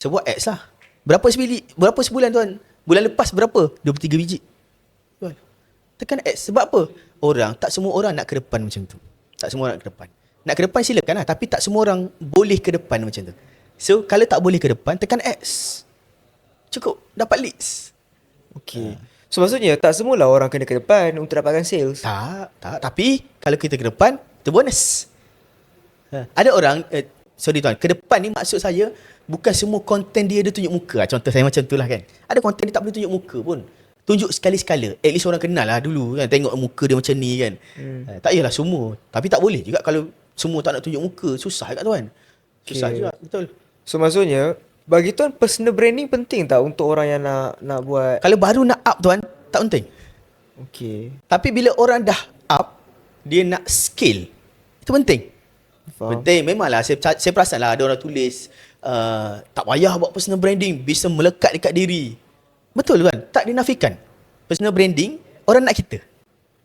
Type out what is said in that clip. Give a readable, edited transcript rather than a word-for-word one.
Saya buat ads lah. Berapa sebulan tuan? Bulan lepas berapa? 23 biji. Tuan. Tekan ads. Sebab apa? Tak semua orang nak ke depan macam tu. Tak semua orang nak ke depan. Nak ke depan silakan lah. Tapi tak semua orang boleh ke depan macam tu. So, kalau tak boleh ke depan, tekan ads. Cukup. Dapat leads. Okay. So maksudnya tak semualah orang kena ke depan untuk dapatkan sales. Tak. Tapi, kalau kita ke depan, itu bonus. Ada orang, sorry tuan, ke depan ni maksud saya, bukan semua konten dia tunjuk muka. Contoh saya macam tu lah kan. Ada konten dia tak boleh tunjuk muka pun. Tunjuk sekali-sekala. At least orang kenal lah dulu kan. Tengok muka dia macam ni kan. Tak yalah semua. Tapi tak boleh juga kalau semua tak nak tunjuk muka. Susah juga tuan. Susah juga. Betul. So maksudnya bagi tuan personal branding penting tak untuk orang yang nak buat? Kalau baru nak up tuan, tak penting. Okay. Tapi bila orang dah up, dia nak scale. Itu penting. Faham. Penting. Memanglah saya perasan lah ada orang tulis tak payah buat personal branding, bisa melekat dekat diri. Betul kan? Tak dinafikan. Personal branding, orang nak kita.